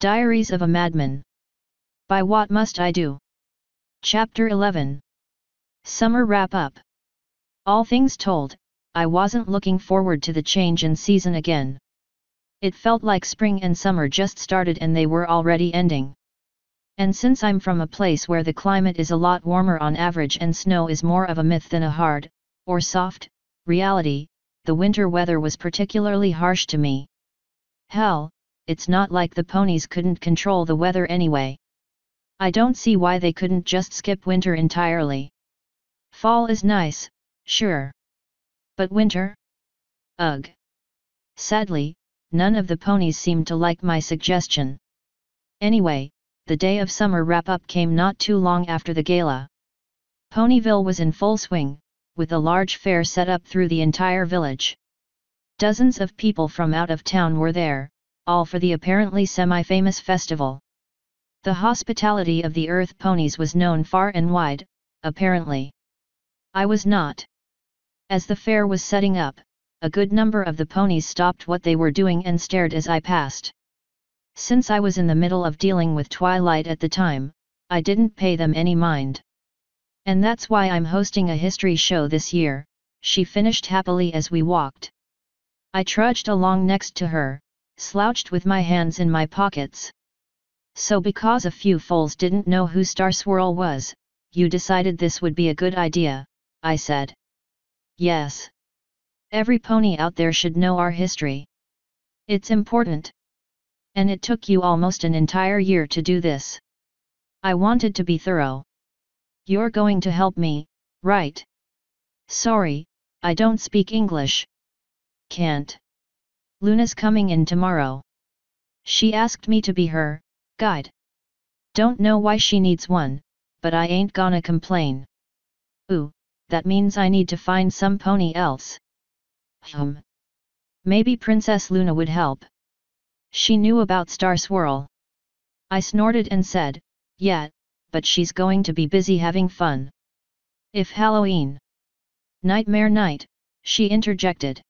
Diaries of a Madman. By What Must I Do? Chapter 11. Summer Wrap-Up. All things told, I wasn't looking forward to the change in season again. It felt like spring and summer just started and they were already ending. And since I'm from a place where the climate is a lot warmer on average and snow is more of a myth than a hard, or soft, reality, the winter weather was particularly harsh to me. Hell, it's not like the ponies couldn't control the weather anyway. I don't see why they couldn't just skip winter entirely. Fall is nice, sure. But winter? Ugh. Sadly, none of the ponies seemed to like my suggestion. Anyway, the day of summer wrap-up came not too long after the gala. Ponyville was in full swing, with a large fair set up through the entire village. Dozens of people from out of town were there, all for the apparently semi-famous festival. The hospitality of the Earth ponies was known far and wide, apparently. I was not. As the fair was setting up, a good number of the ponies stopped what they were doing and stared as I passed. Since I was in the middle of dealing with Twilight at the time, I didn't pay them any mind. And that's why I'm hosting a history show this year, she finished happily as we walked. I trudged along next to her, slouched with my hands in my pockets. So because a few foals didn't know who Star Swirl was, you decided this would be a good idea, I said. Yes. Every pony out there should know our history. It's important. And it took you almost an entire year to do this. I wanted to be thorough. You're going to help me, right? Sorry, I don't speak English. Can't. Luna's coming in tomorrow. She asked me to be her guide. Don't know why she needs one, but I ain't gonna complain. Ooh, that means I need to find some pony else. Maybe Princess Luna would help. She knew about Star Swirl. I snorted and said, yeah, but she's going to be busy having fun. If Halloween. Nightmare night, she interjected.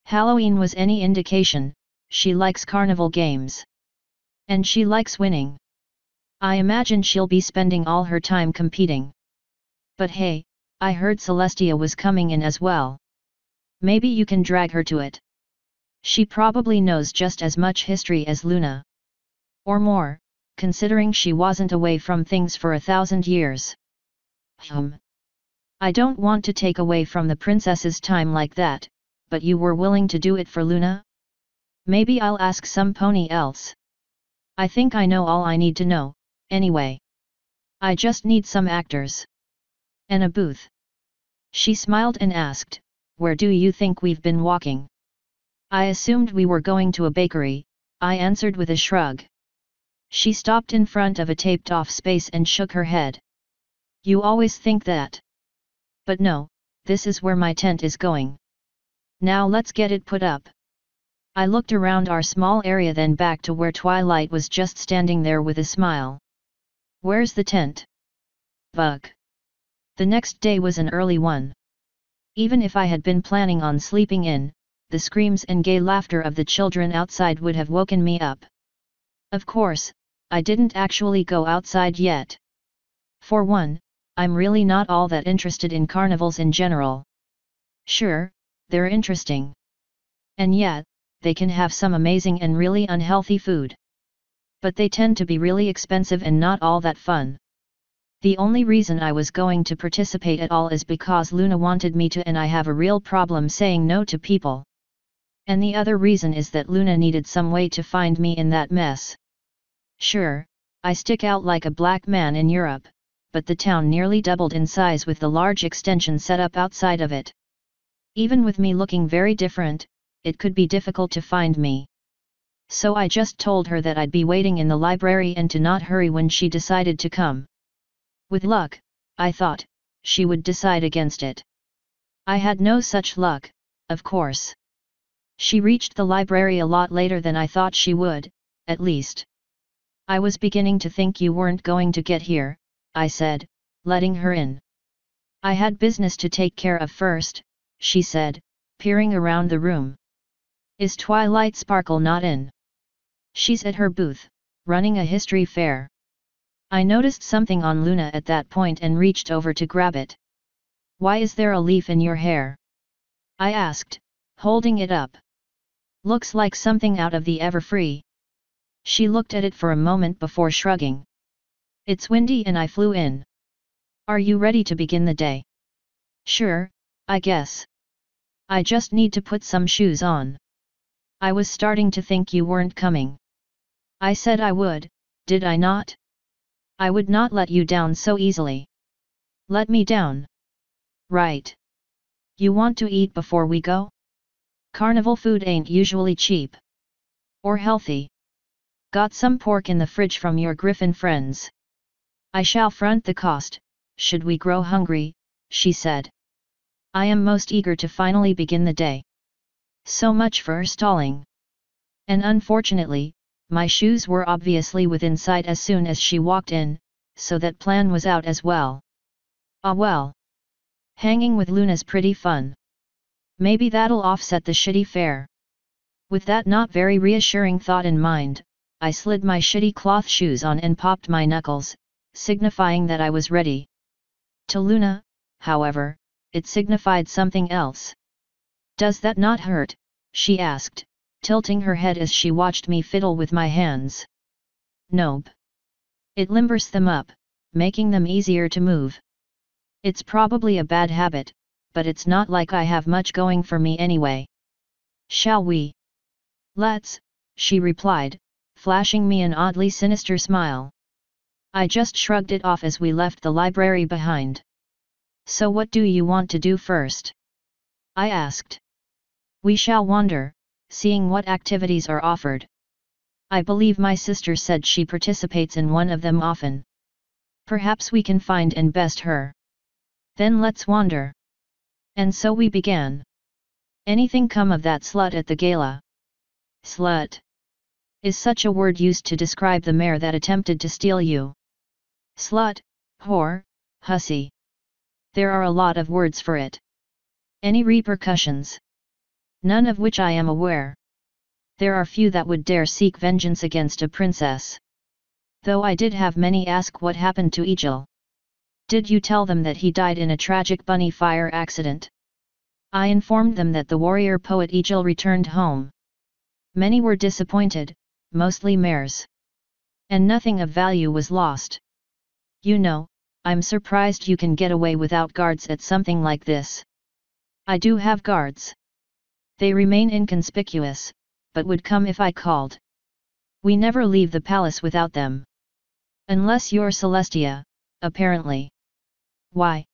Halloween was any indication, she likes carnival games. And she likes winning. I imagine she'll be spending all her time competing. But hey, I heard Celestia was coming in as well. Maybe you can drag her to it. She probably knows just as much history as Luna. Or more, considering she wasn't away from things for 1,000 years. I don't want to take away from the princess's time like that, but you were willing to do it for Luna? Maybe I'll ask some pony else. I think I know all I need to know, anyway. I just need some actors. And a booth. She smiled and asked, where do you think we've been walking? I assumed we were going to a bakery, I answered with a shrug. She stopped in front of a taped-off space and shook her head. You always think that. But no, this is where my tent is going. Now let's get it put up. I looked around our small area then back to where Twilight was just standing there with a smile. Where's the tent? Bug. The next day was an early one. Even if I had been planning on sleeping in, the screams and gay laughter of the children outside would have woken me up. Of course, I didn't actually go outside yet. For one, I'm really not all that interested in carnivals in general. Sure, they're interesting. And yet, they can have some amazing and really unhealthy food. But they tend to be really expensive and not all that fun. The only reason I was going to participate at all is because Luna wanted me to, and I have a real problem saying no to people. And the other reason is that Luna needed some way to find me in that mess. Sure, I stick out like a black man in Europe, but the town nearly doubled in size with the large extension set up outside of it. Even with me looking very different, it could be difficult to find me. So I just told her that I'd be waiting in the library and to not hurry when she decided to come. With luck, I thought, she would decide against it. I had no such luck, of course. She reached the library a lot later than I thought she would, at least. I was beginning to think you weren't going to get here, I said, letting her in. I had business to take care of first, she said, peering around the room. Is Twilight Sparkle not in? She's at her booth, running a history fair. I noticed something on Luna at that point and reached over to grab it. Why is there a leaf in your hair? I asked, holding it up. Looks like something out of the Everfree. She looked at it for a moment before shrugging. It's windy and I flew in. Are you ready to begin the day? Sure, I guess. I just need to put some shoes on. I was starting to think you weren't coming. I said I would, did I not? I would not let you down so easily. Let me down. Right. You want to eat before we go? Carnival food ain't usually cheap. Or healthy. Got some pork in the fridge from your Griffin friends. I shall front the cost, should we grow hungry, she said. I am most eager to finally begin the day. So much for stalling. And unfortunately, my shoes were obviously within sight as soon as she walked in, so that plan was out as well. Ah well. Hanging with Luna's pretty fun. Maybe that'll offset the shitty fare. With that not very reassuring thought in mind, I slid my shitty cloth shoes on and popped my knuckles, signifying that I was ready. To Luna, however, it signified something else. Does that not hurt? She asked, tilting her head as she watched me fiddle with my hands. Nope. It limbers them up, making them easier to move. It's probably a bad habit, but it's not like I have much going for me anyway. Shall we? Let's, she replied, flashing me an oddly sinister smile. I just shrugged it off as we left the library behind. So what do you want to do first? I asked. We shall wander, seeing what activities are offered. I believe my sister said she participates in one of them often. Perhaps we can find and best her. Then let's wander. And so we began. Anything come of that slut at the gala? Slut is such a word used to describe the mare that attempted to steal you. Slut, whore, hussy. There are a lot of words for it. Any repercussions? None of which I am aware. There are few that would dare seek vengeance against a princess. Though I did have many ask what happened to Egil. Did you tell them that he died in a tragic bunny fire accident? I informed them that the warrior poet Egil returned home. Many were disappointed, mostly mares. And nothing of value was lost. You know, I'm surprised you can get away without guards at something like this. I do have guards. They remain inconspicuous, but would come if I called. We never leave the palace without them. Unless you're Celestia, apparently. Why?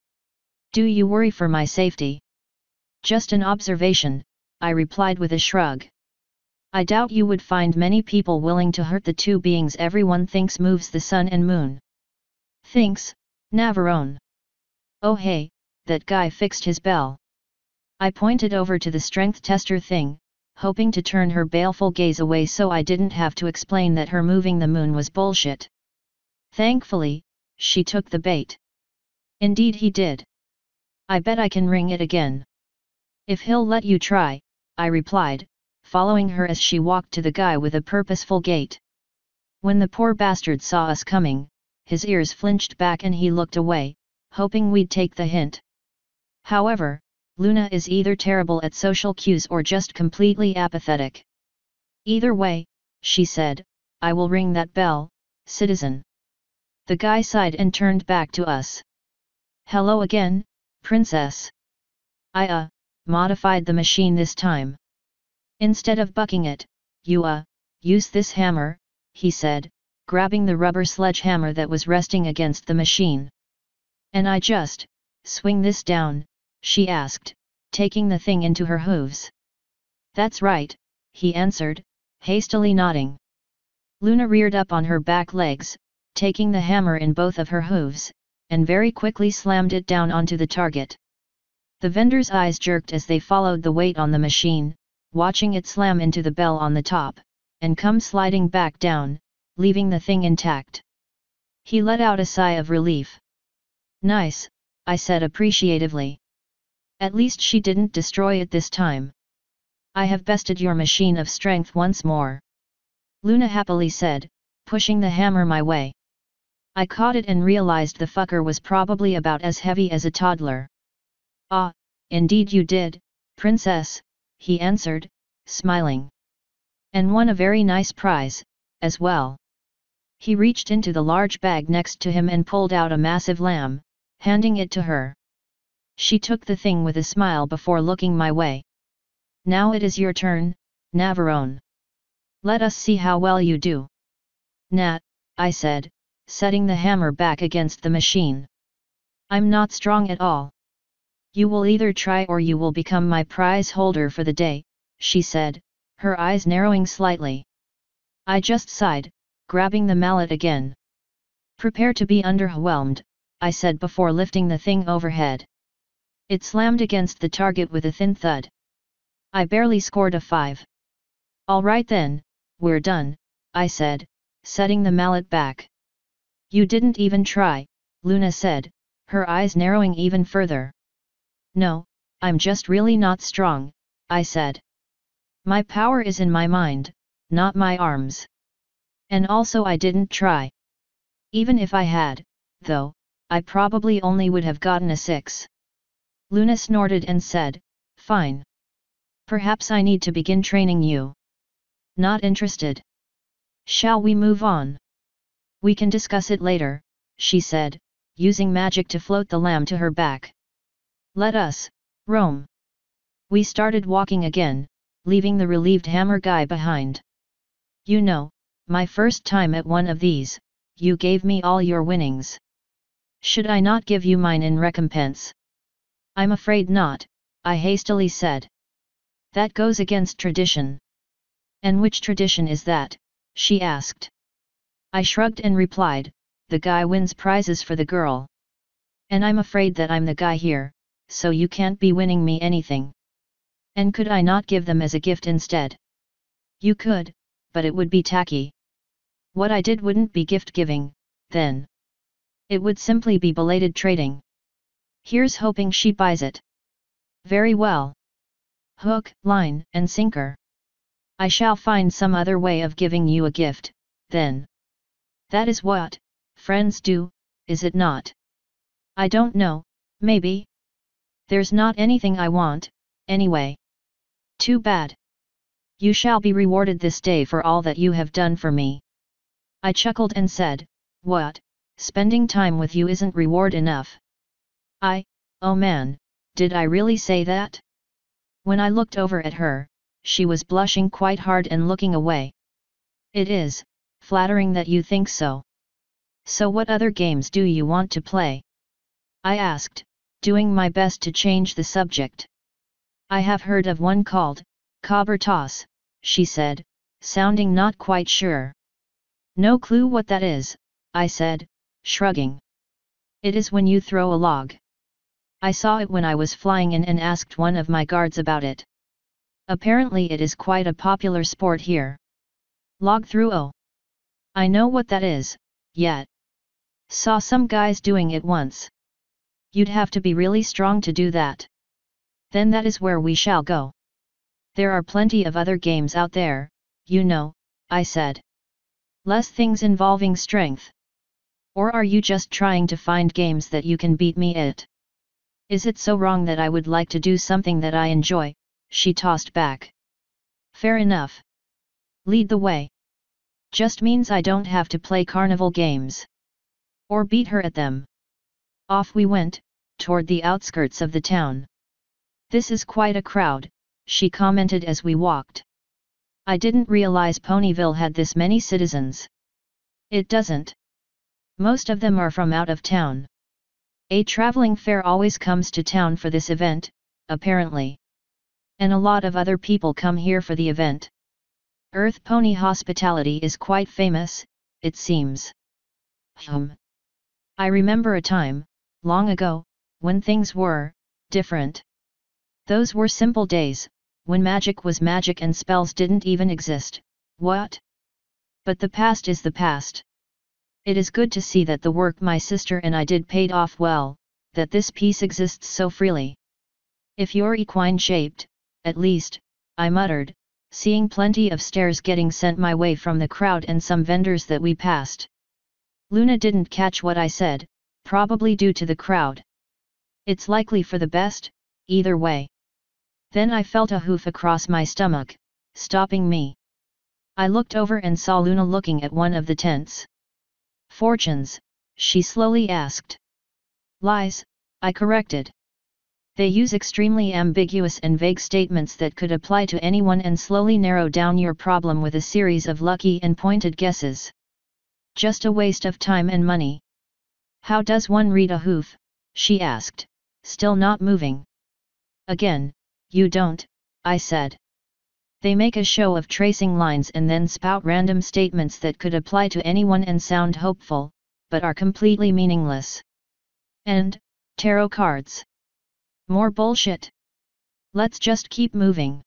Do you worry for my safety? Just an observation, I replied with a shrug. I doubt you would find many people willing to hurt the two beings everyone thinks moves the sun and moon. Thinks, Navarone. Oh hey, that guy fixed his bell. I pointed over to the strength tester thing, hoping to turn her baleful gaze away so I didn't have to explain that her moving the moon was bullshit. Thankfully, she took the bait. Indeed he did. I bet I can ring it again. If he'll let you try, I replied, following her as she walked to the guy with a purposeful gait. When the poor bastard saw us coming, his ears flinched back and he looked away, hoping we'd take the hint. However, Luna is either terrible at social cues or just completely apathetic. Either way, she said, I will ring that bell, citizen. The guy sighed and turned back to us. Hello again, princess. I modified the machine this time. Instead of bucking it, you use this hammer, he said, grabbing the rubber sledgehammer that was resting against the machine. And I just swing this down, she asked, taking the thing into her hooves. That's right, he answered, hastily nodding. Luna reared up on her back legs, taking the hammer in both of her hooves, and very quickly slammed it down onto the target. The vendor's eyes jerked as they followed the weight on the machine, watching it slam into the bell on the top, and come sliding back down, leaving the thing intact. He let out a sigh of relief. Nice, I said appreciatively. At least she didn't destroy it this time. I have bested your machine of strength once more. Luna happily said, pushing the hammer my way. I caught it and realized the fucker was probably about as heavy as a toddler. "Ah, indeed you did, princess," he answered, smiling. "And won a very nice prize, as well." He reached into the large bag next to him and pulled out a massive lamb, handing it to her. She took the thing with a smile before looking my way. "Now it is your turn, Navarone. Let us see how well you do." "Nat," I said, setting the hammer back against the machine. "I'm not strong at all." "You will either try or you will become my prize holder for the day," she said, her eyes narrowing slightly. I just sighed, grabbing the mallet again. "Prepare to be underwhelmed," I said before lifting the thing overhead. It slammed against the target with a thin thud. I barely scored a 5. "All right then, we're done," I said, setting the mallet back. "You didn't even try," Luna said, her eyes narrowing even further. "No, I'm just really not strong," I said. "My power is in my mind, not my arms. And also I didn't try. Even if I had, though, I probably only would have gotten a 6. Luna snorted and said, "Fine. Perhaps I need to begin training you." "Not interested." "Shall we move on?" "We can discuss it later," she said, using magic to float the lamb to her back. "Let us roam." We started walking again, leaving the relieved hammer guy behind. "You know, my first time at one of these, you gave me all your winnings. Should I not give you mine in recompense?" "I'm afraid not," I hastily said. "That goes against tradition." "And which tradition is that?" she asked. I shrugged and replied, "The guy wins prizes for the girl. And I'm afraid that I'm the guy here, so you can't be winning me anything. And could I not give them as a gift instead?" "You could, but it would be tacky. What I did wouldn't be gift-giving, then. It would simply be belated trading. Here's hoping she buys it." "Very well. Hook, line, and sinker. I shall find some other way of giving you a gift, then. That is what friends do, is it not?" "I don't know, maybe. There's not anything I want, anyway." "Too bad. You shall be rewarded this day for all that you have done for me." I chuckled and said, "What, spending time with you isn't reward enough?" Oh man, did I really say that?" When I looked over at her, she was blushing quite hard and looking away. "It is flattering that you think so. So what other games do you want to play?" I asked, doing my best to change the subject. "I have heard of one called Cobber Toss," she said, sounding not quite sure. "No clue what that is," I said, shrugging. "It is when you throw a log. I saw it when I was flying in and asked one of my guards about it. Apparently it is quite a popular sport here." "Log throw? Oh. I know what that is, yet. Saw some guys doing it once." "You'd have to be really strong to do that." "Then that is where we shall go. There are plenty of other games out there, you know," I said. "Less things involving strength. Or are you just trying to find games that you can beat me at? Is it so wrong that I would like to do something that I enjoy?" she tossed back. "Fair enough. Lead the way. Just means I don't have to play carnival games. Or beat her at them." Off we went, toward the outskirts of the town. "This is quite a crowd," she commented as we walked. "I didn't realize Ponyville had this many citizens." "It doesn't. Most of them are from out of town. A traveling fair always comes to town for this event, apparently. And a lot of other people come here for the event. Earth pony hospitality is quite famous, it seems." I remember a time, long ago, when things were different. Those were simple days, when magic was magic and spells didn't even exist. What? But the past is the past. It is good to see that the work my sister and I did paid off well, that this peace exists so freely. "If you're equine-shaped, at least," I muttered, seeing plenty of stares getting sent my way from the crowd and some vendors that we passed. Luna didn't catch what I said, probably due to the crowd. It's likely for the best, either way. Then I felt a hoof across my stomach, stopping me. I looked over and saw Luna looking at one of the tents. Fortunes, she slowly asked. Lies, I corrected. They use extremely ambiguous and vague statements that could apply to anyone and slowly narrow down your problem with a series of lucky and pointed guesses. Just a waste of time and money. How does one read a hoof? She asked, still not moving. Again, you don't, I said. They make a show of tracing lines and then spout random statements that could apply to anyone and sound hopeful, but are completely meaningless. And, tarot cards. More bullshit. Let's just keep moving.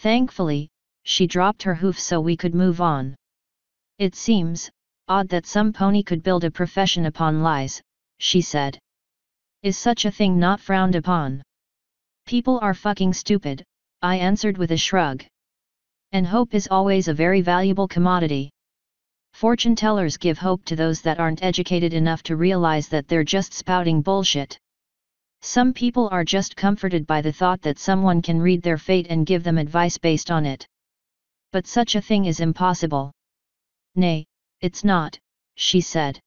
Thankfully, she dropped her hoof so we could move on. It seems odd that some pony could build a profession upon lies, she said. Is such a thing not frowned upon? People are fucking stupid, I answered with a shrug. And hope is always a very valuable commodity. Fortune tellers give hope to those that aren't educated enough to realize that they're just spouting bullshit. Some people are just comforted by the thought that someone can read their fate and give them advice based on it. But such a thing is impossible. Nay, it's not, she said.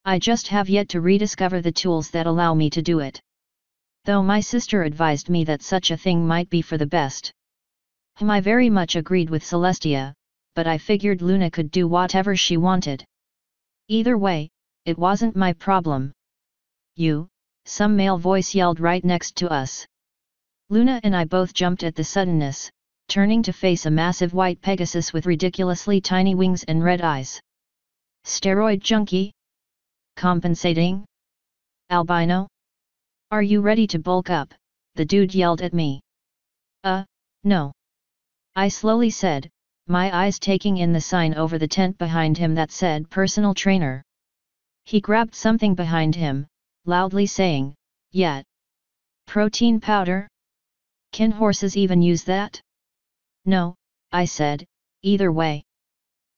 I just have yet to rediscover the tools that allow me to do it. Though my sister advised me that such a thing might be for the best. I very much agreed with Celestia, but I figured Luna could do whatever she wanted. Either way, it wasn't my problem. You, some male voice yelled right next to us. Luna and I both jumped at the suddenness, turning to face a massive white Pegasus with ridiculously tiny wings and red eyes. Steroid junkie? Compensating? Albino? Are you ready to bulk up? The dude yelled at me. No. I slowly said, my eyes taking in the sign over the tent behind him that said personal trainer. He grabbed something behind him, loudly saying, "Yet. Protein powder? Can horses even use that?" "No," I said, "either way."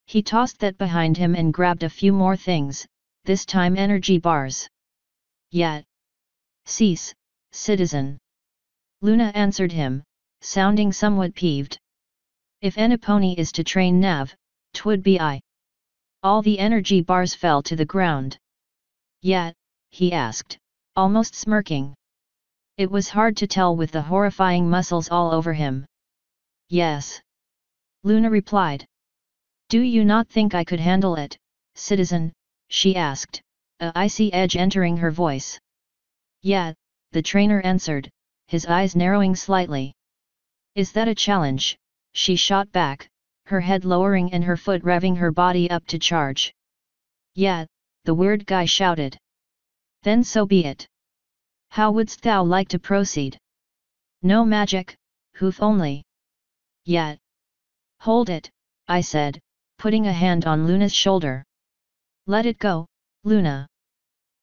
He tossed that behind him and grabbed a few more things, this time energy bars. "Yet. Cease, citizen." Luna answered him, sounding somewhat peeved. "If any pony is to train Nav, 'twould be I." All the energy bars fell to the ground. "Yet?" he asked, almost smirking. It was hard to tell with the horrifying muscles all over him. "Yes," Luna replied. "Do you not think I could handle it, citizen?" she asked, a icy edge entering her voice. "Yeah," the trainer answered, his eyes narrowing slightly. "Is that a challenge?" she shot back, her head lowering and her foot revving her body up to charge. "Yeah," the weird guy shouted. "Then so be it. How wouldst thou like to proceed? No magic, hoof only." "Yeah." "Hold it," I said, putting a hand on Luna's shoulder. "Let it go, Luna.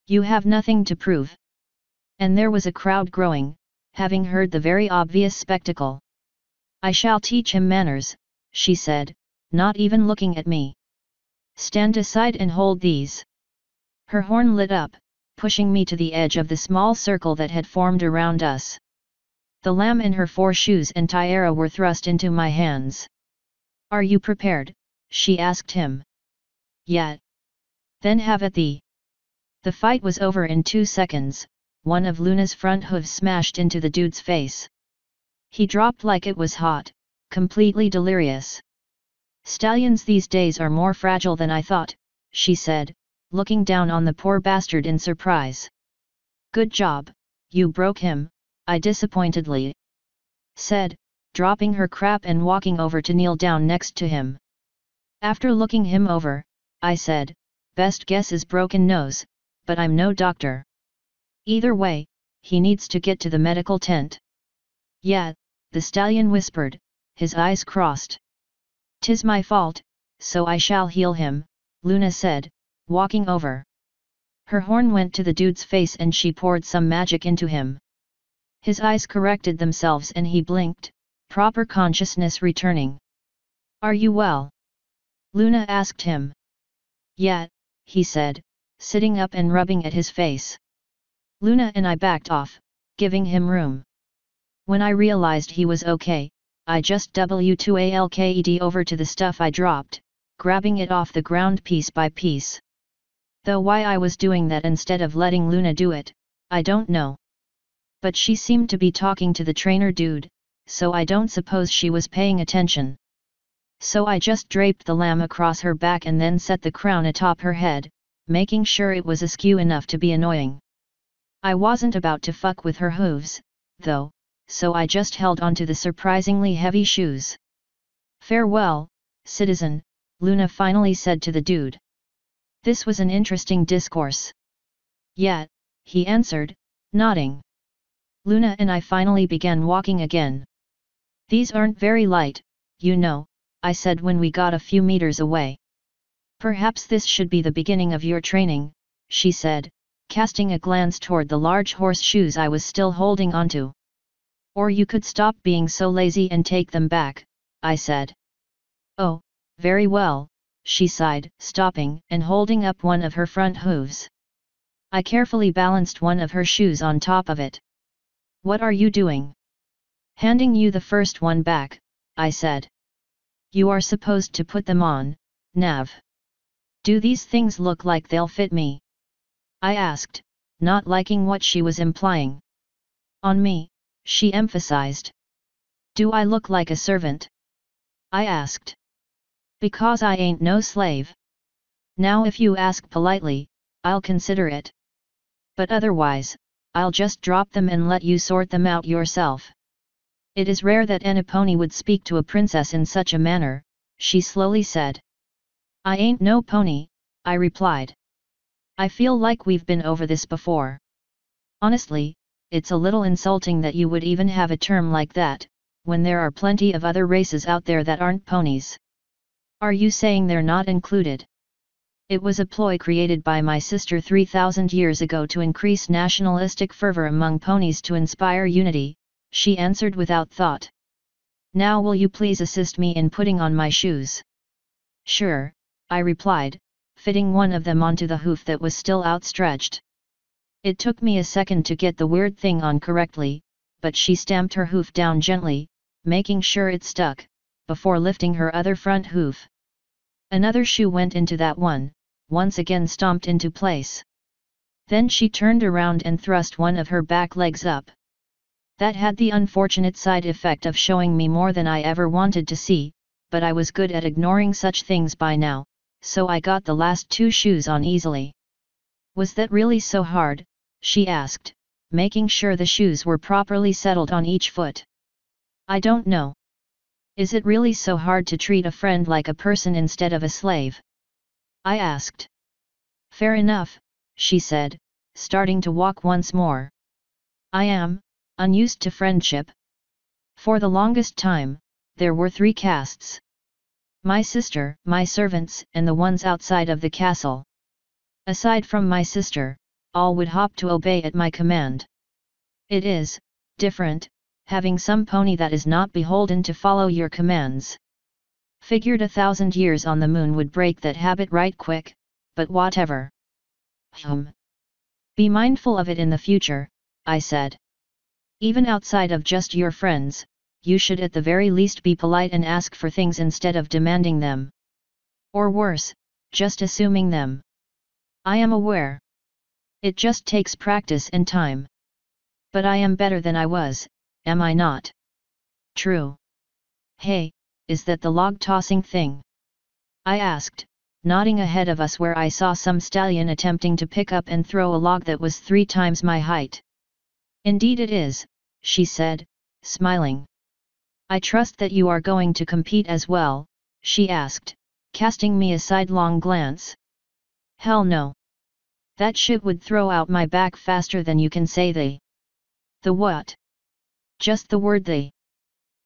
You have nothing to prove." And there was a crowd growing, having heard the very obvious spectacle. "I shall teach him manners," she said, not even looking at me. "Stand aside and hold these." Her horn lit up, pushing me to the edge of the small circle that had formed around us. The lamb and her 4 shoes and tiara were thrust into my hands. "Are you prepared?" she asked him. "Yeah." "Then have at thee." The fight was over in 2 seconds, one of Luna's front hooves smashed into the dude's face. He dropped like it was hot, completely delirious. "Stallions these days are more fragile than I thought," she said, looking down on the poor bastard in surprise. "Good job, you broke him," I disappointedly said, dropping her crap and walking over to kneel down next to him. After looking him over, I said, "Best guess is broken nose, but I'm no doctor. Either way, he needs to get to the medical tent." "Yeah," the stallion whispered, his eyes crossed. "'Tis my fault, so I shall heal him," Luna said, walking over. Her horn went to the dude's face and she poured some magic into him. His eyes corrected themselves and he blinked, proper consciousness returning. "Are you well?" Luna asked him. "Yeah," he said, sitting up and rubbing at his face. Luna and I backed off, giving him room. When I realized he was okay, I just W2ALKED over to the stuff I dropped, grabbing it off the ground piece by piece. Though why I was doing that instead of letting Luna do it, I don't know. But she seemed to be talking to the trainer dude, so I don't suppose she was paying attention. So I just draped the lamb across her back and then set the crown atop her head, making sure it was askew enough to be annoying. I wasn't about to fuck with her hooves, though, so I just held onto the surprisingly heavy shoes. "Farewell, citizen," Luna finally said to the dude. This was an interesting discourse. "Yeah," he answered, nodding. Luna and I finally began walking again. "These aren't very light, you know," I said when we got a few meters away. "Perhaps this should be the beginning of your training," she said, casting a glance toward the large horseshoes I was still holding onto. "Or you could stop being so lazy and take them back," I said. "Oh, very well," she sighed, stopping and holding up one of her front hooves. I carefully balanced one of her shoes on top of it. "What are you doing?" "Handing you the first one back," I said. "You are supposed to put them on, Nav." "Do these things look like they'll fit me?" I asked, not liking what she was implying. "On me," she emphasized. "Do I look like a servant?" I asked. "Because I ain't no slave. Now if you ask politely, I'll consider it. But otherwise, I'll just drop them and let you sort them out yourself." "It is rare that any pony would speak to a princess in such a manner," she slowly said. "I ain't no pony," I replied. "I feel like we've been over this before. Honestly, it's a little insulting that you would even have a term like that, when there are plenty of other races out there that aren't ponies. Are you saying they're not included?" "It was a ploy created by my sister 3,000 years ago to increase nationalistic fervor among ponies to inspire unity," she answered without thought. "Now will you please assist me in putting on my shoes?" "Sure," I replied, fitting one of them onto the hoof that was still outstretched. It took me a second to get the weird thing on correctly, but she stamped her hoof down gently, making sure it stuck, before lifting her other front hoof. Another shoe went into that one, once again stomped into place. Then she turned around and thrust one of her back legs up. That had the unfortunate side effect of showing me more than I ever wanted to see, but I was good at ignoring such things by now, so I got the last two shoes on easily. "Was that really so hard?" she asked, making sure the shoes were properly settled on each foot. "I don't know. Is it really so hard to treat a friend like a person instead of a slave?" I asked. "Fair enough," she said, starting to walk once more. "I am unused to friendship. For the longest time, there were 3 castes. My sister, my servants, and the ones outside of the castle. Aside from my sister, all would hop to obey at my command. It is different, having some pony that is not beholden to follow your commands. Figured 1,000 years on the moon would break that habit right quick, but whatever. Be mindful of it in the future," I said. "Even outside of just your friends, you should at the very least be polite and ask for things instead of demanding them. Or worse, just assuming them." "I am aware. It just takes practice and time. But I am better than I was, am I not?" "True. Hey, is that the log tossing thing?" I asked, nodding ahead of us where I saw some stallion attempting to pick up and throw a log that was 3 times my height. "Indeed it is," she said, smiling. "I trust that you are going to compete as well?" she asked, casting me a sidelong glance. "Hell no. That shit would throw out my back faster than you can say they." "The what?" "Just the word they.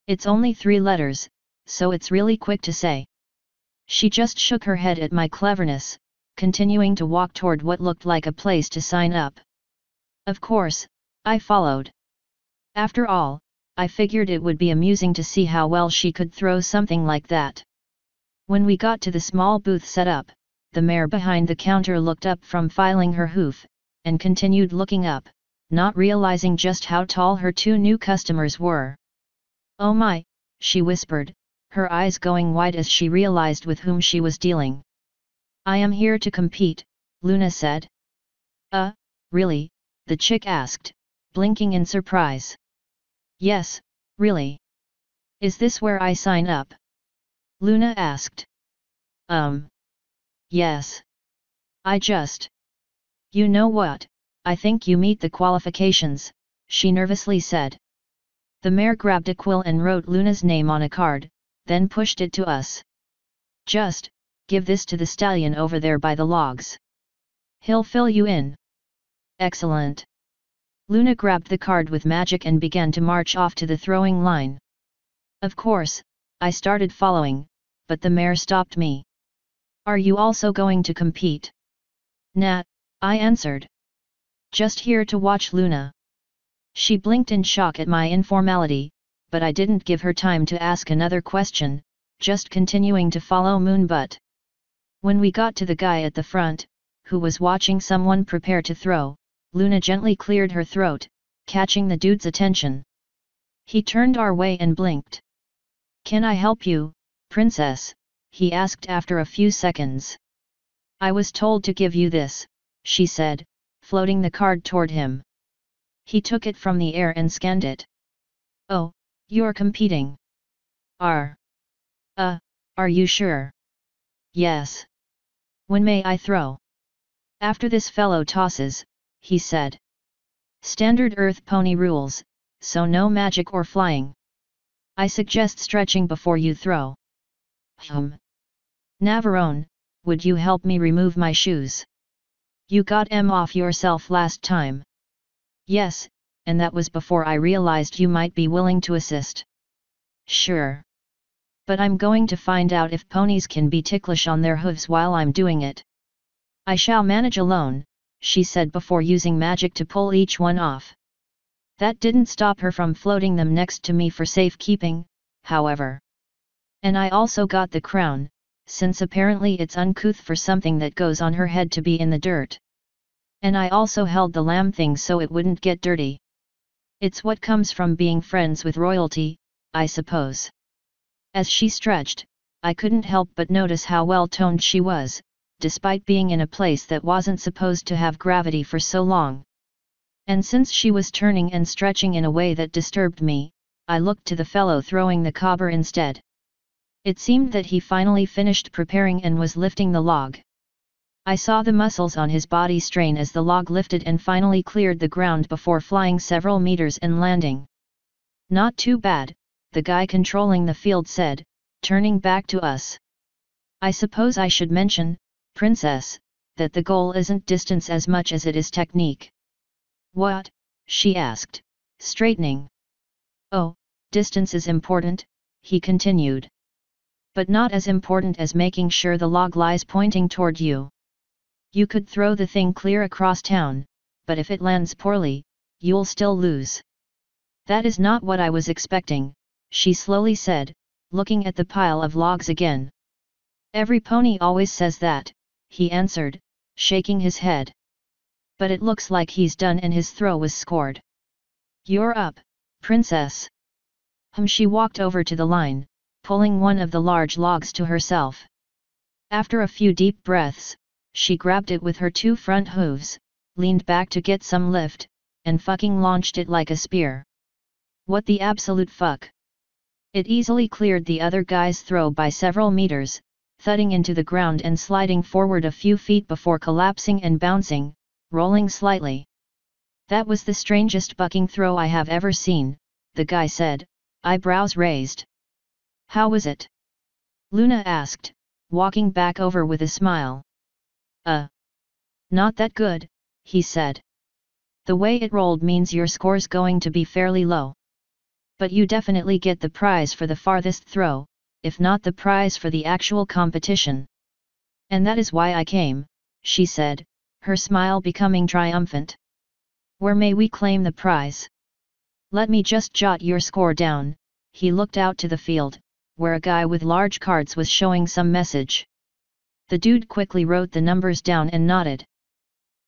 It's only 3 letters, so it's really quick to say." She just shook her head at my cleverness, continuing to walk toward what looked like a place to sign up. Of course, I followed. After all, I figured it would be amusing to see how well she could throw something like that. When we got to the small booth set up, the mare behind the counter looked up from filing her hoof, and continued looking up, not realizing just how tall her two new customers were. "Oh my," she whispered, her eyes going wide as she realized with whom she was dealing. "I am here to compete," Luna said. Really?" the chick asked, blinking in surprise. "Yes, really. Is this where I sign up?" Luna asked. Yes. You know what, I think you meet the qualifications," she nervously said. The mare grabbed a quill and wrote Luna's name on a card, then pushed it to us. "Just, give this to the stallion over there by the logs. He'll fill you in." "Excellent." Luna grabbed the card with magic and began to march off to the throwing line. Of course, I started following, but the mare stopped me. "Are you also going to compete?" "Nah," I answered. "Just here to watch Luna." She blinked in shock at my informality, but I didn't give her time to ask another question, just continuing to follow Moonbutt. When we got to the guy at the front, who was watching someone prepare to throw, Luna gently cleared her throat, catching the dude's attention. He turned our way and blinked. "Can I help you, princess?" he asked after a few seconds. "I was told to give you this," she said, floating the card toward him. He took it from the air and scanned it. "Oh, you're competing." Are you sure?" "Yes." "When may I throw?" "After this fellow tosses," he said. "Standard Earth pony rules, so no magic or flying. I suggest stretching before you throw." "Navarone, would you help me remove my shoes? You got 'em off yourself last time." "Yes, and that was before I realized you might be willing to assist." "Sure. But I'm going to find out if ponies can be ticklish on their hooves while I'm doing it." "I shall manage alone," she said before using magic to pull each one off. That didn't stop her from floating them next to me for safekeeping, however. And I also got the crown, since apparently it's uncouth for something that goes on her head to be in the dirt. And I also held the lamb thing so it wouldn't get dirty. It's what comes from being friends with royalty, I suppose. As she stretched, I couldn't help but notice how well-toned she was, despite being in a place that wasn't supposed to have gravity for so long. And since she was turning and stretching in a way that disturbed me, I looked to the fellow throwing the cobber instead. It seemed that he finally finished preparing and was lifting the log. I saw the muscles on his body strain as the log lifted and finally cleared the ground before flying several meters and landing. "Not too bad," the guy controlling the field said, turning back to us. "I suppose I should mention, princess, that the goal isn't distance as much as it is technique." "What?" she asked, straightening. "Oh, distance is important," he continued. "But not as important as making sure the log lies pointing toward you. You could throw the thing clear across town, but if it lands poorly, you'll still lose." "That is not what I was expecting," she slowly said, looking at the pile of logs again. "Every pony always says that," he answered, shaking his head. "But it looks like he's done and his throw was scored. You're up, princess." She walked over to the line, pulling one of the large logs to herself. After a few deep breaths, she grabbed it with her two front hooves, leaned back to get some lift, and fucking launched it like a spear. What the absolute fuck? It easily cleared the other guy's throw by several meters, thudding into the ground and sliding forward a few feet before collapsing and bouncing, rolling slightly. "That was the strangest bucking throw I have ever seen," the guy said, eyebrows raised. "How was it?" Luna asked, walking back over with a smile. Not that good," he said. "The way it rolled means your score's going to be fairly low. But you definitely get the prize for the farthest throw, if not the prize for the actual competition. And that is why I came," she said, her smile becoming triumphant. "Where may we claim the prize?" Let me just jot your score down. He looked out to the field, where a guy with large cards was showing some message. The dude quickly wrote the numbers down and nodded.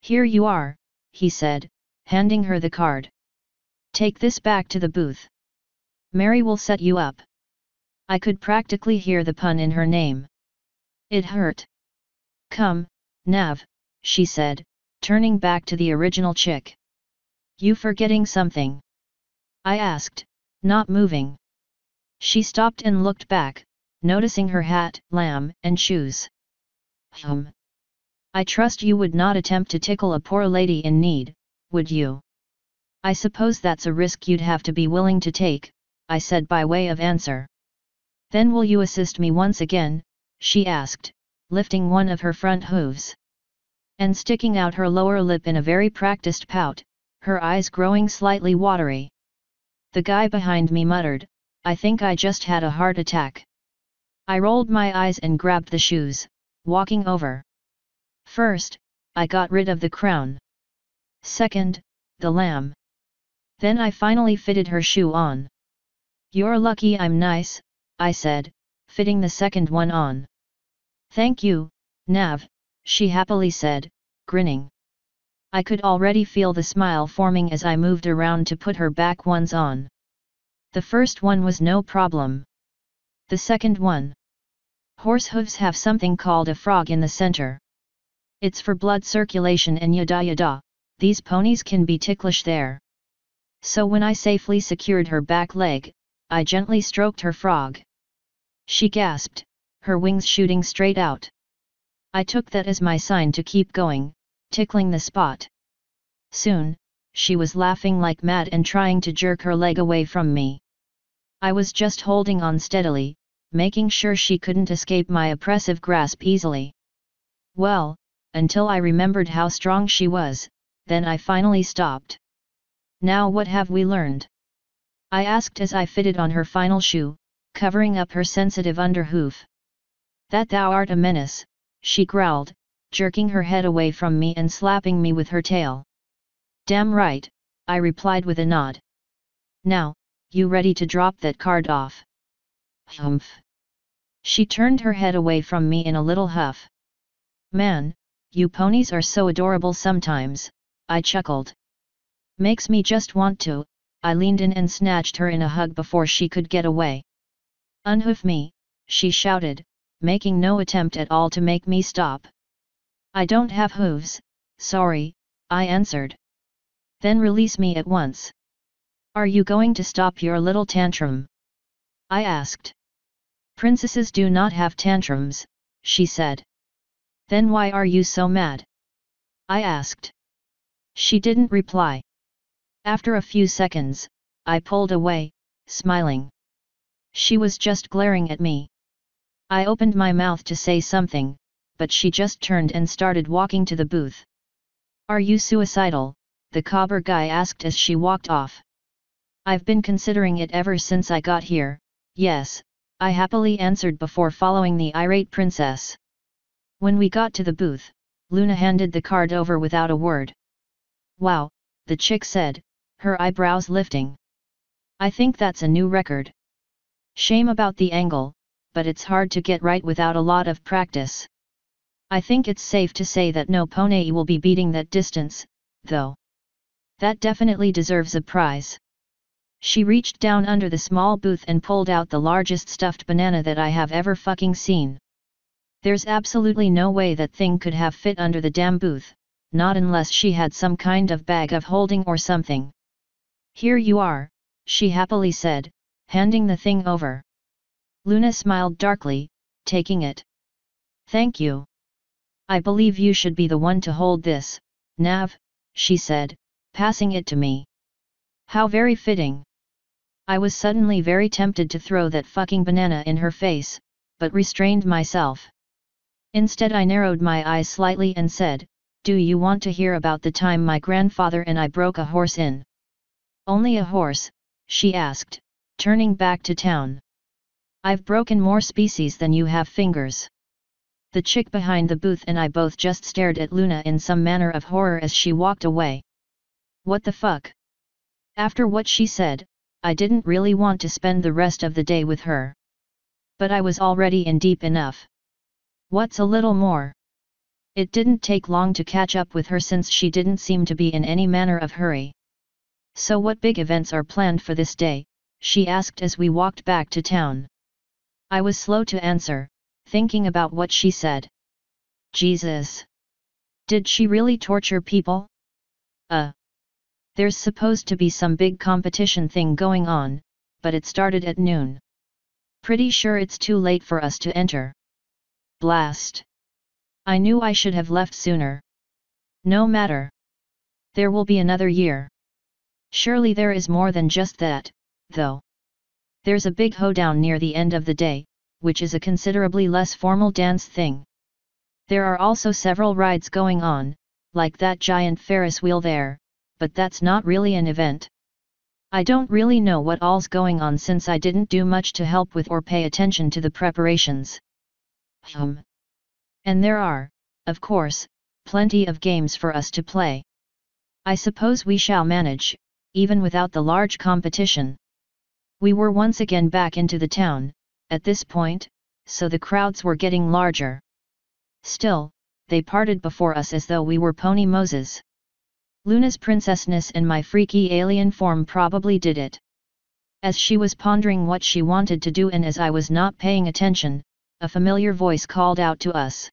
Here you are, he said, handing her the card. Take this back to the booth. Mary will set you up. I could practically hear the pun in her name. It hurt. Come, Nav, she said, turning back to the original chick. You forgetting something? I asked, not moving. She stopped and looked back, noticing her hat, lamb, and shoes. I trust you would not attempt to tickle a poor lady in need, would you? I suppose that's a risk you'd have to be willing to take, I said by way of answer. Then will you assist me once again, she asked, lifting one of her front hooves. And sticking out her lower lip in a very practiced pout, her eyes growing slightly watery. The guy behind me muttered, I think I just had a heart attack. I rolled my eyes and grabbed the shoes, walking over. First, I got rid of the crown. Second, the lamb. Then I finally fitted her shoe on. You're lucky I'm nice, I said, fitting the second one on. Thank you, Nav, she happily said, grinning. I could already feel the smile forming as I moved around to put her back ones on. The first one was no problem. The second one. Horse hooves have something called a frog in the center. It's for blood circulation and yada yada, these ponies can be ticklish there. So when I safely secured her back leg, I gently stroked her frog. She gasped, her wings shooting straight out. I took that as my sign to keep going, tickling the spot. Soon, she was laughing like mad and trying to jerk her leg away from me. I was just holding on steadily, making sure she couldn't escape my oppressive grasp easily. Well, until I remembered how strong she was, then I finally stopped. Now what have we learned? I asked as I fitted on her final shoe, covering up her sensitive underhoof. That thou art a menace, she growled, jerking her head away from me and slapping me with her tail. Damn right, I replied with a nod. Now, you ready to drop that card off? Humph. She turned her head away from me in a little huff. Man, you ponies are so adorable sometimes, I chuckled. Makes me just want to. I leaned in and snatched her in a hug before she could get away. Unhoof me, she shouted, making no attempt at all to make me stop. I don't have hooves, sorry, I answered. Then release me at once. Are you going to stop your little tantrum? I asked. Princesses do not have tantrums, she said. Then why are you so mad? I asked. She didn't reply. After a few seconds, I pulled away, smiling. She was just glaring at me. I opened my mouth to say something, but she just turned and started walking to the booth. Are you suicidal? The cobber guy asked as she walked off. I've been considering it ever since I got here, yes, I happily answered before following the irate princess. When we got to the booth, Luna handed the card over without a word. Wow, the chick said, her eyebrows lifting. I think that's a new record. Shame about the angle, but it's hard to get right without a lot of practice. I think it's safe to say that no pony will be beating that distance, though. That definitely deserves a prize. She reached down under the small booth and pulled out the largest stuffed banana that I have ever fucking seen. There's absolutely no way that thing could have fit under the damn booth, not unless she had some kind of bag of holding or something. Here you are, she happily said, handing the thing over. Luna smiled darkly, taking it. Thank you. I believe you should be the one to hold this, Nav, she said, passing it to me. How very fitting. I was suddenly very tempted to throw that fucking banana in her face, but restrained myself. Instead I narrowed my eyes slightly and said, do you want to hear about the time my grandfather and I broke a horse in? Only a horse, she asked, turning back to town. I've broken more species than you have fingers. The chick behind the booth and I both just stared at Luna in some manner of horror as she walked away. What the fuck? After what she said, I didn't really want to spend the rest of the day with her. But I was already in deep enough. What's a little more? It didn't take long to catch up with her since she didn't seem to be in any manner of hurry. So what big events are planned for this day? She asked as we walked back to town. I was slow to answer, thinking about what she said. Jesus! Did she really torture people? There's supposed to be some big competition thing going on, but it started at noon. Pretty sure it's too late for us to enter. Blast! I knew I should have left sooner. No matter. There will be another year. Surely there is more than just that, though. There's a big hoedown near the end of the day, which is a considerably less formal dance thing. There are also several rides going on, like that giant Ferris wheel there, but that's not really an event. I don't really know what all's going on since I didn't do much to help with or pay attention to the preparations. And there are, of course, plenty of games for us to play. I suppose we shall manage, even without the large competition. We were once again back into the town, at this point, so the crowds were getting larger. Still, they parted before us as though we were Pony Moses. Luna's princessness and my freaky alien form probably did it. As she was pondering what she wanted to do and as I was not paying attention, a familiar voice called out to us.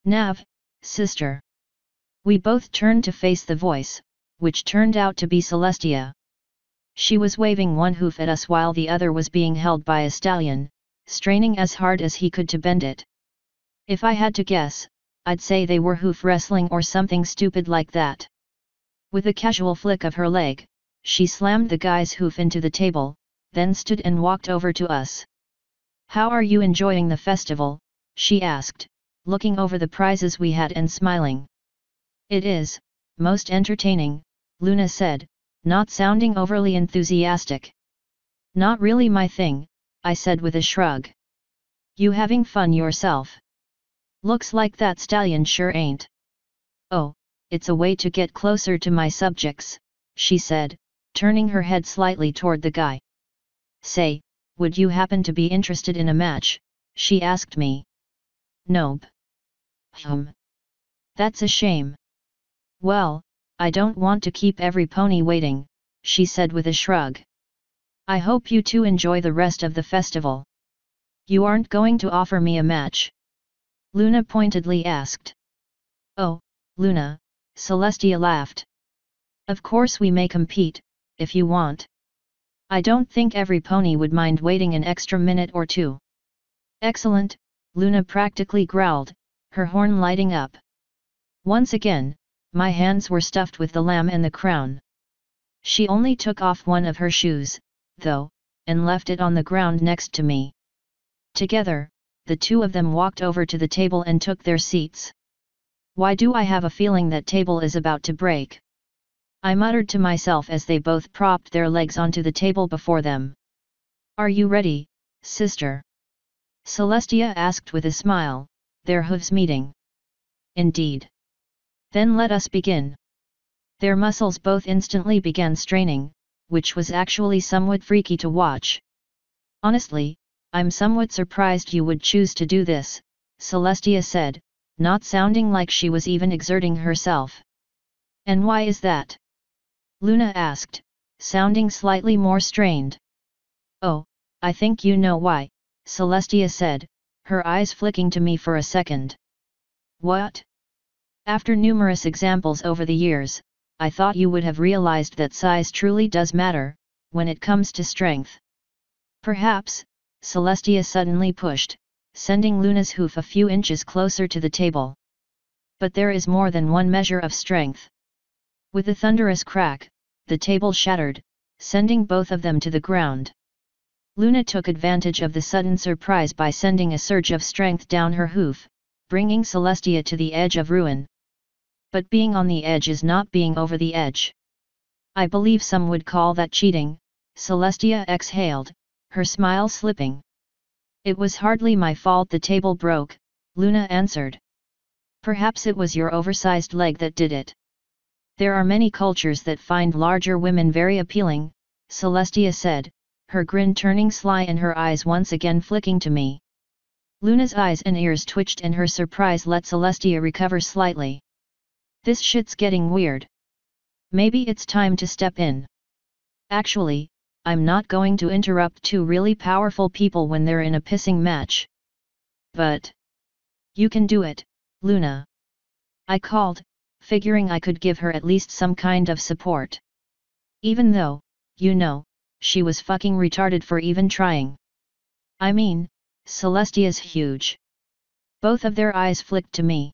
Nav, sister. We both turned to face the voice, which turned out to be Celestia. She was waving one hoof at us while the other was being held by a stallion, straining as hard as he could to bend it. If I had to guess, I'd say they were hoof wrestling or something stupid like that. With a casual flick of her leg, she slammed the guy's hoof into the table, then stood and walked over to us. How are you enjoying the festival? She asked, looking over the prizes we had and smiling. It is, most entertaining, Luna said, not sounding overly enthusiastic. Not really my thing, I said with a shrug. You having fun yourself? Looks like that stallion sure ain't. Oh, it's a way to get closer to my subjects, she said, turning her head slightly toward the guy. Say, would you happen to be interested in a match? She asked me. Nope. That's a shame. Well, I don't want to keep every pony waiting, she said with a shrug. I hope you two enjoy the rest of the festival. You aren't going to offer me a match? Luna pointedly asked. Oh, Luna, Celestia laughed. Of course we may compete, if you want. I don't think every pony would mind waiting an extra minute or two. Excellent, Luna practically growled, her horn lighting up. Once again, my hands were stuffed with the lamb and the crown. She only took off one of her shoes, though, and left it on the ground next to me. Together, the two of them walked over to the table and took their seats. Why do I have a feeling that table is about to break? I muttered to myself as they both propped their legs onto the table before them. Are you ready, sister? Celestia asked with a smile, their hooves meeting. Indeed. Then let us begin. Their muscles both instantly began straining, which was actually somewhat freaky to watch. Honestly, I'm somewhat surprised you would choose to do this, Celestia said, not sounding like she was even exerting herself. And why is that? Luna asked, sounding slightly more strained. Oh, I think you know why, Celestia said, her eyes flicking to me for a second. What? After numerous examples over the years, I thought you would have realized that size truly does matter, when it comes to strength. Perhaps, Celestia suddenly pushed, sending Luna's hoof a few inches closer to the table. But there is more than one measure of strength. With a thunderous crack, the table shattered, sending both of them to the ground. Luna took advantage of the sudden surprise by sending a surge of strength down her hoof, bringing Celestia to the edge of ruin. But being on the edge is not being over the edge. I believe some would call that cheating, Celestia exhaled, her smile slipping. It was hardly my fault the table broke, Luna answered. Perhaps it was your oversized leg that did it. There are many cultures that find larger women very appealing, Celestia said, her grin turning sly and her eyes once again flicking to me. Luna's eyes and ears twitched and her surprise let Celestia recover slightly. This shit's getting weird. Maybe it's time to step in. Actually, I'm not going to interrupt two really powerful people when they're in a pissing match. But you can do it, Luna. I called, figuring I could give her at least some kind of support. Even though, you know, she was fucking retarded for even trying. I mean, Celestia's huge. Both of their eyes flicked to me.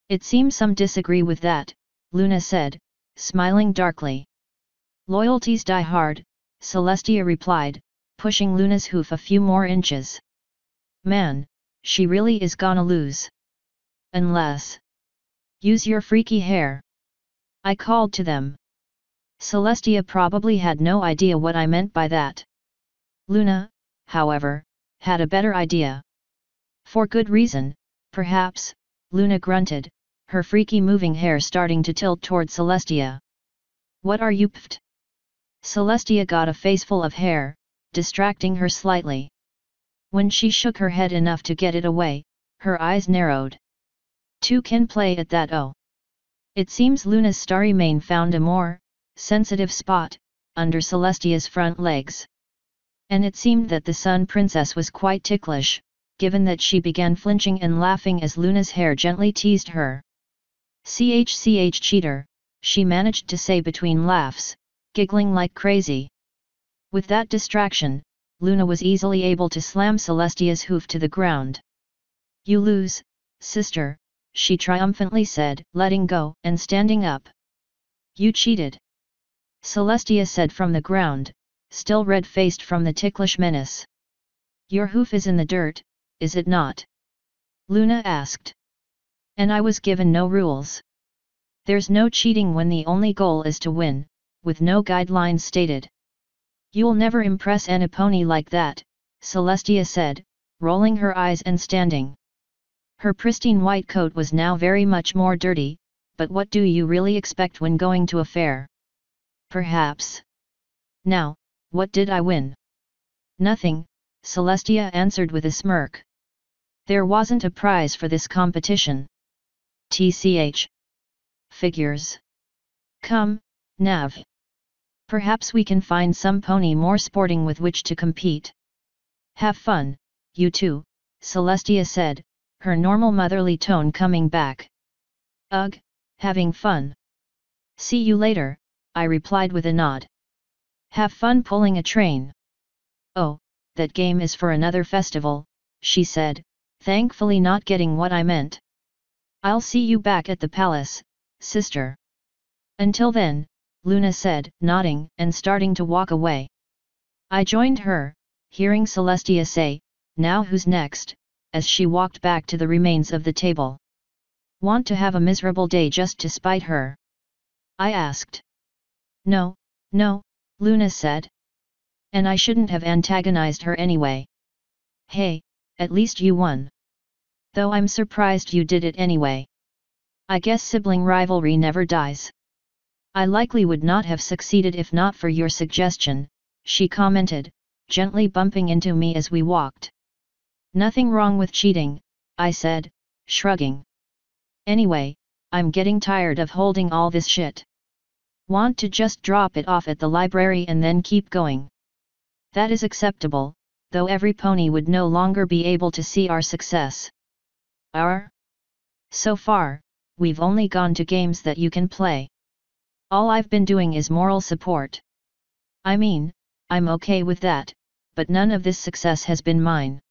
It seems some disagree with that, Luna said, smiling darkly. Loyalties die hard, Celestia replied, pushing Luna's hoof a few more inches. Man, she really is gonna lose. Unless. Use your freaky hair. I called to them. Celestia probably had no idea what I meant by that. Luna, however, had a better idea. For good reason, perhaps, Luna grunted, her freaky moving hair starting to tilt toward Celestia. What are you pfft? Celestia got a face full of hair, distracting her slightly. When she shook her head enough to get it away, her eyes narrowed. Two can play at that. Oh. It seems Luna's starry mane found a more sensitive spot under Celestia's front legs. And it seemed that the Sun Princess was quite ticklish, given that she began flinching and laughing as Luna's hair gently teased her. CHCH cheater, she managed to say between laughs, giggling like crazy. With that distraction, Luna was easily able to slam Celestia's hoof to the ground. You lose, sister, she triumphantly said, letting go and standing up. You cheated. Celestia said from the ground, still red-faced from the ticklish menace. Your hoof is in the dirt, is it not? Luna asked. And I was given no rules. There's no cheating when the only goal is to win, with no guidelines stated. You'll never impress any pony like that, Celestia said, rolling her eyes and standing. Her pristine white coat was now very much more dirty, but what do you really expect when going to a fair? Perhaps. Now, what did I win? Nothing, Celestia answered with a smirk. There wasn't a prize for this competition. TCH. Figures. Come, Nav. Perhaps we can find some pony more sporting with which to compete. Have fun, you two, Celestia said, her normal motherly tone coming back. Ugh, having fun. See you later, I replied with a nod. Have fun pulling a train. Oh, that game is for another festival, she said, thankfully not getting what I meant. I'll see you back at the palace, sister. Until then, Luna said, nodding and starting to walk away. I joined her, hearing Celestia say, now who's next, as she walked back to the remains of the table. Want to have a miserable day just to spite her? I asked. No, Luna said. And I shouldn't have antagonized her anyway. Hey, at least you won. Though I'm surprised you did it anyway. I guess sibling rivalry never dies. I likely would not have succeeded if not for your suggestion, she commented, gently bumping into me as we walked. Nothing wrong with cheating, I said, shrugging. Anyway, I'm getting tired of holding all this shit. Want to just drop it off at the library and then keep going. That is acceptable, though every pony would no longer be able to see our success. So far, we've only gone to games that you can play. All I've been doing is moral support. I mean, I'm okay with that, but none of this success has been mine.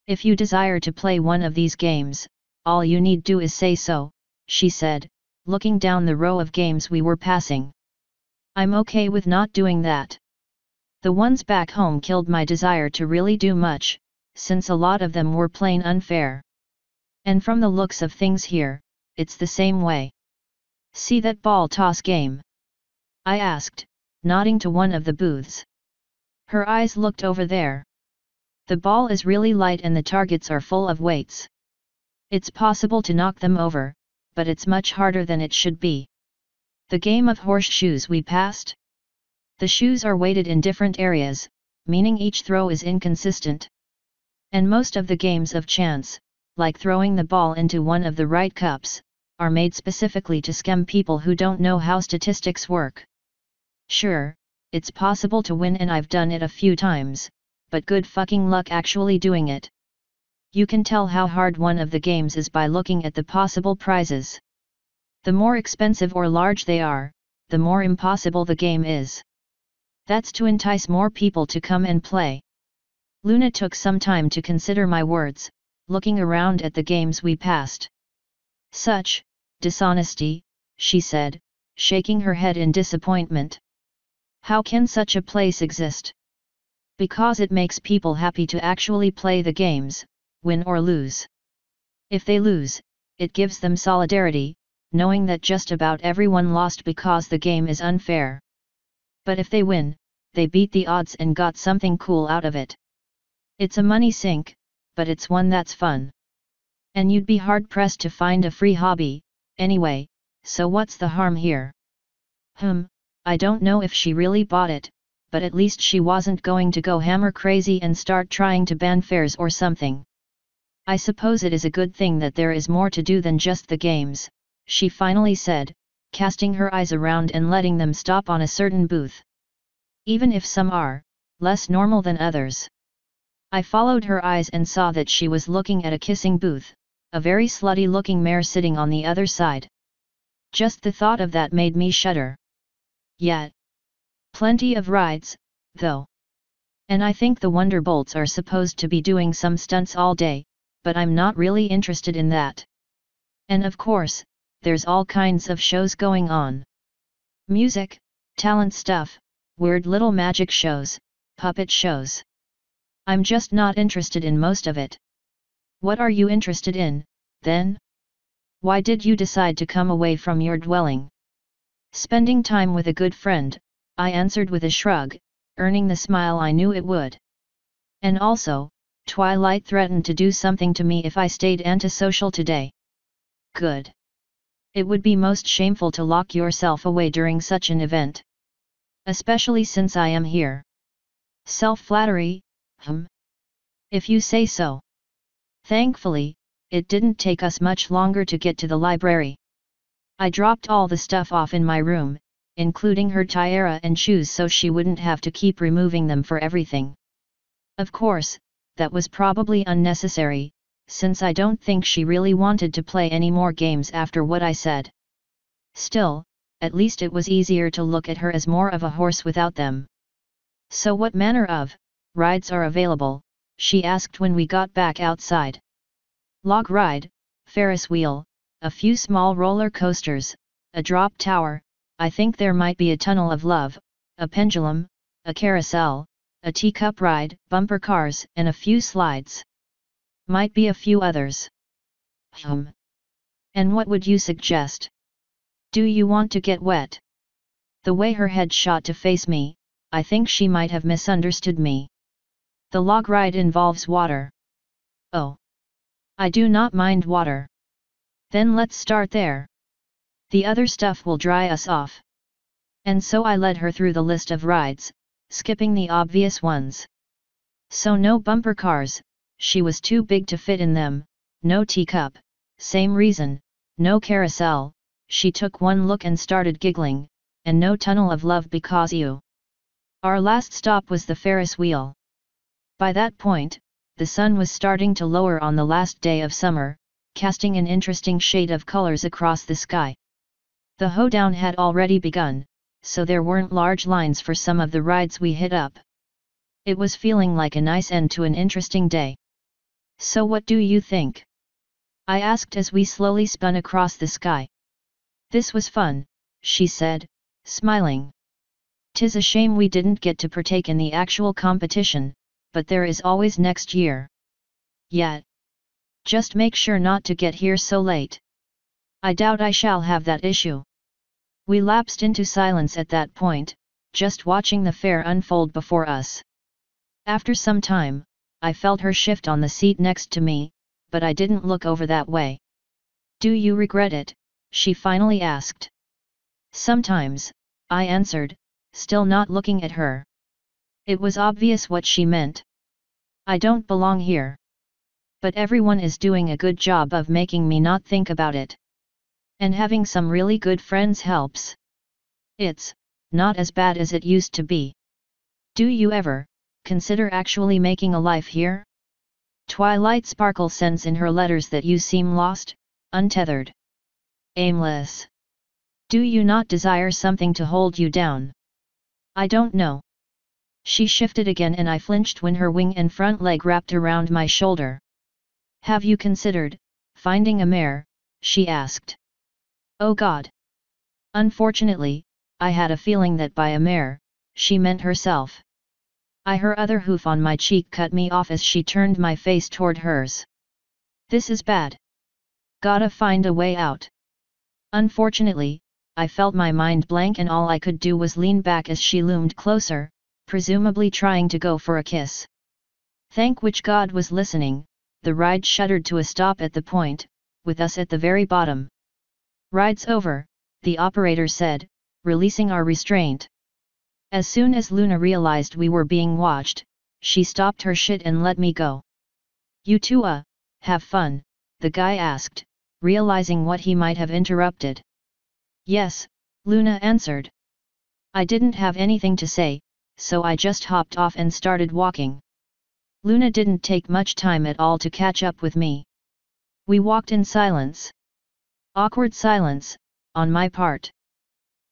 If you desire to play one of these games, all you need do is say so, she said, looking down the row of games we were passing. I'm okay with not doing that. The ones back home killed my desire to really do much, since a lot of them were plain unfair. And from the looks of things here, it's the same way. See that ball toss game? I asked, nodding to one of the booths. Her eyes looked over there. The ball is really light and the targets are full of weights. It's possible to knock them over, but it's much harder than it should be. The game of horseshoes we passed? The shoes are weighted in different areas, meaning each throw is inconsistent. And most of the games of chance, like throwing the ball into one of the right cups, are made specifically to scam people who don't know how statistics work. Sure, it's possible to win and I've done it a few times, but good fucking luck actually doing it. You can tell how hard one of the games is by looking at the possible prizes. The more expensive or large they are, the more impossible the game is. That's to entice more people to come and play. Luna took some time to consider my words, looking around at the games we passed. Such dishonesty, she said, shaking her head in disappointment. How can such a place exist? Because it makes people happy to actually play the games, win or lose. If they lose, it gives them solidarity, knowing that just about everyone lost because the game is unfair. But if they win, they beat the odds and got something cool out of it. It's a money sink, but it's one that's fun. And you'd be hard-pressed to find a free hobby, anyway, so what's the harm here? I don't know if she really bought it, but at least she wasn't going to go hammer crazy and start trying to ban fairs or something. I suppose it is a good thing that there is more to do than just the games, she finally said, casting her eyes around and letting them stop on a certain booth. Even if some are less normal than others. I followed her eyes and saw that she was looking at a kissing booth, a very slutty-looking mare sitting on the other side. Just the thought of that made me shudder. Yet. Plenty of rides, though. And I think the Wonderbolts are supposed to be doing some stunts all day, but I'm not really interested in that. And of course, there's all kinds of shows going on. Music, talent stuff, weird little magic shows, puppet shows. I'm just not interested in most of it. What are you interested in, then? Why did you decide to come away from your dwelling? Spending time with a good friend, I answered with a shrug, earning the smile I knew it would. And also, Twilight threatened to do something to me if I stayed antisocial today. Good. It would be most shameful to lock yourself away during such an event. Especially since I am here. Self-flattery, If you say so. Thankfully, it didn't take us much longer to get to the library. I dropped all the stuff off in my room, including her tiara and shoes so she wouldn't have to keep removing them for everything. Of course, that was probably unnecessary, since I don't think she really wanted to play any more games after what I said. Still, at least it was easier to look at her as more of a horse without them. So what manner of rides are available? She asked when we got back outside. Log ride, Ferris wheel, a few small roller coasters, a drop tower, I think there might be a tunnel of love, a pendulum, a carousel, a teacup ride, bumper cars, and a few slides. Might be a few others. And what would you suggest? Do you want to get wet? The way her head shot to face me, I think she might have misunderstood me. The log ride involves water. Oh. I do not mind water. Then let's start there. The other stuff will dry us off. And so I led her through the list of rides, skipping the obvious ones. So no bumper cars, she was too big to fit in them, no teacup, same reason, no carousel, she took one look and started giggling, and no tunnel of love because you. Our last stop was the Ferris wheel. By that point, the sun was starting to lower on the last day of summer, casting an interesting shade of colors across the sky. The hoedown had already begun, so there weren't large lines for some of the rides we hit up. It was feeling like a nice end to an interesting day. So what do you think? I asked as we slowly spun across the sky. This was fun, she said, smiling. 'Tis a shame we didn't get to partake in the actual competition, but there is always next year. Yet. Just make sure not to get here so late. I doubt I shall have that issue. We lapsed into silence at that point, just watching the fair unfold before us. After some time, I felt her shift on the seat next to me, but I didn't look over that way. Do you regret it? She finally asked. Sometimes, I answered, still not looking at her. It was obvious what she meant. I don't belong here. But everyone is doing a good job of making me not think about it. And having some really good friends helps. It's not as bad as it used to be. Do you ever consider actually making a life here? Twilight Sparkle sends in her letters that you seem lost, untethered, aimless. Do you not desire something to hold you down? I don't know. She shifted again and I flinched when her wing and front leg wrapped around my shoulder. Have you considered finding a mare? She asked. Oh God. Unfortunately, I had a feeling that by a mare, she meant herself. Her other hoof on my cheek cut me off as she turned my face toward hers. This is bad. Gotta find a way out. Unfortunately, I felt my mind blank and all I could do was lean back as she loomed closer, presumably trying to go for a kiss. Thank which God was listening, the ride shuddered to a stop at the point, with us at the very bottom. Ride's over, the operator said, releasing our restraint. As soon as Luna realized we were being watched, she stopped her shit and let me go. You two have fun, the guy asked, realizing what he might have interrupted. Yes, Luna answered. I didn't have anything to say, so I just hopped off and started walking. Luna didn't take much time at all to catch up with me. We walked in silence. Awkward silence, on my part.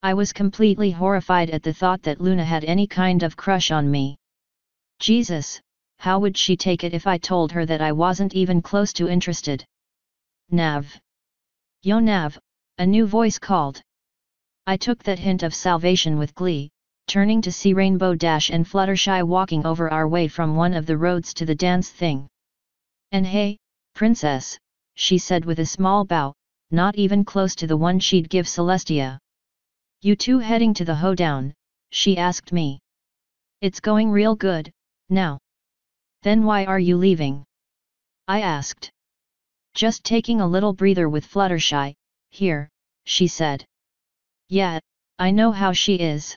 I was completely horrified at the thought that Luna had any kind of crush on me. Jesus, how would she take it if I told her that I wasn't even close to interested? Nav. Yo Nav, a new voice called. I took that hint of salvation with glee, turning to see Rainbow Dash and Fluttershy walking over our way from one of the roads to the dance thing. And hey, princess, she said with a small bow, not even close to the one she'd give Celestia. You two heading to the hoedown? She asked me. It's going real good, now. Then why are you leaving? I asked. Just taking a little breather with Fluttershy, here, she said. Yeah, I know how she is.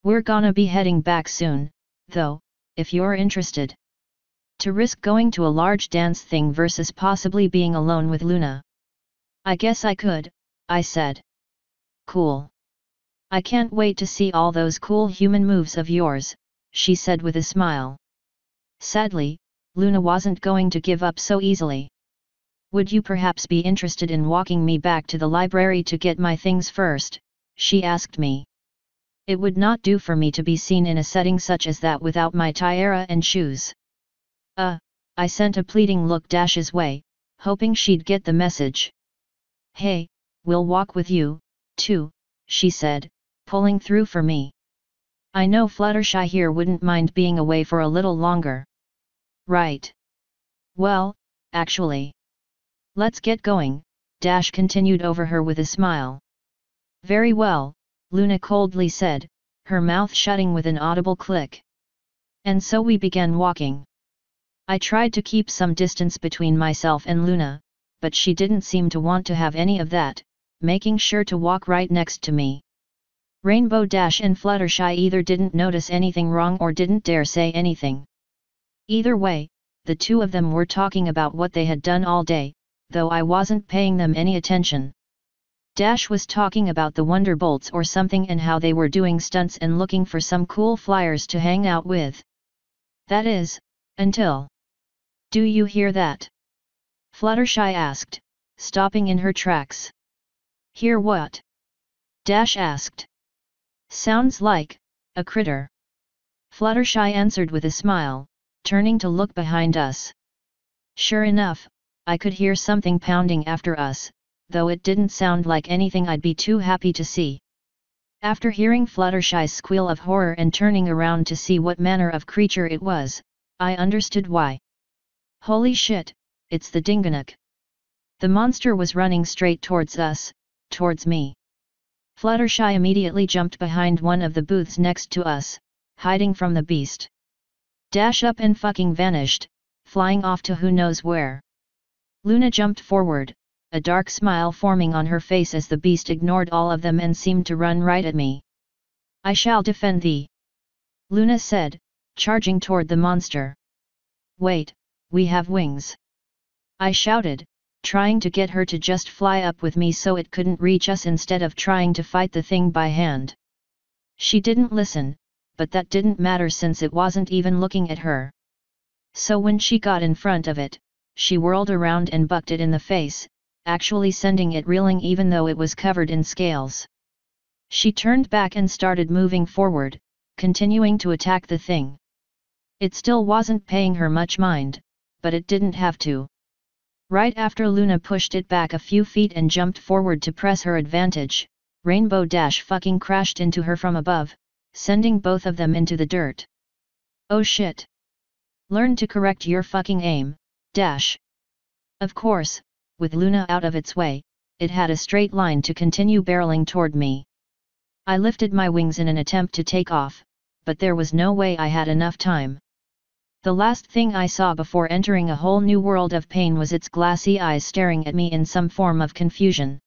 We're gonna be heading back soon, though, if you're interested. To risk going to a large dance thing versus possibly being alone with Luna. I guess I could, I said. Cool. I can't wait to see all those cool human moves of yours, she said with a smile. Sadly, Luna wasn't going to give up so easily. Would you perhaps be interested in walking me back to the library to get my things first? She asked me. It would not do for me to be seen in a setting such as that without my tiara and shoes. I sent a pleading look Dash's way, hoping she'd get the message. Hey, we'll walk with you, too, she said, pulling through for me. I know Fluttershy here wouldn't mind being away for a little longer. Right. Well, actually. Let's get going, Dash continued over her with a smile. Very well, Luna coldly said, her mouth shutting with an audible click. And so we began walking. I tried to keep some distance between myself and Luna, but she didn't seem to want to have any of that, making sure to walk right next to me. Rainbow Dash and Fluttershy either didn't notice anything wrong or didn't dare say anything. Either way, the two of them were talking about what they had done all day, though I wasn't paying them any attention. Dash was talking about the Wonderbolts or something and how they were doing stunts and looking for some cool flyers to hang out with. That is, until. Do you hear that? Fluttershy asked, stopping in her tracks. Hear what? Dash asked. Sounds like a critter. Fluttershy answered with a smile, turning to look behind us. Sure enough, I could hear something pounding after us, though it didn't sound like anything I'd be too happy to see. After hearing Fluttershy's squeal of horror and turning around to see what manner of creature it was, I understood why. Holy shit, it's the Dinganuk. The monster was running straight towards us, towards me. Fluttershy immediately jumped behind one of the booths next to us, hiding from the beast. Dash up and fucking vanished, flying off to who knows where. Luna jumped forward, a dark smile forming on her face as the beast ignored all of them and seemed to run right at me. "I shall defend thee," Luna said, charging toward the monster. "Wait, we have wings," I shouted, trying to get her to just fly up with me so it couldn't reach us instead of trying to fight the thing by hand. She didn't listen, but that didn't matter since it wasn't even looking at her. So when she got in front of it, she whirled around and bucked it in the face, actually sending it reeling even though it was covered in scales. She turned back and started moving forward, continuing to attack the thing. It still wasn't paying her much mind, but it didn't have to. Right after Luna pushed it back a few feet and jumped forward to press her advantage, Rainbow Dash fucking crashed into her from above, sending both of them into the dirt. "Oh shit. Learn to correct your fucking aim, Dash." Of course, with Luna out of its way, it had a straight line to continue barreling toward me. I lifted my wings in an attempt to take off, but there was no way I had enough time. The last thing I saw before entering a whole new world of pain was its glassy eyes staring at me in some form of confusion.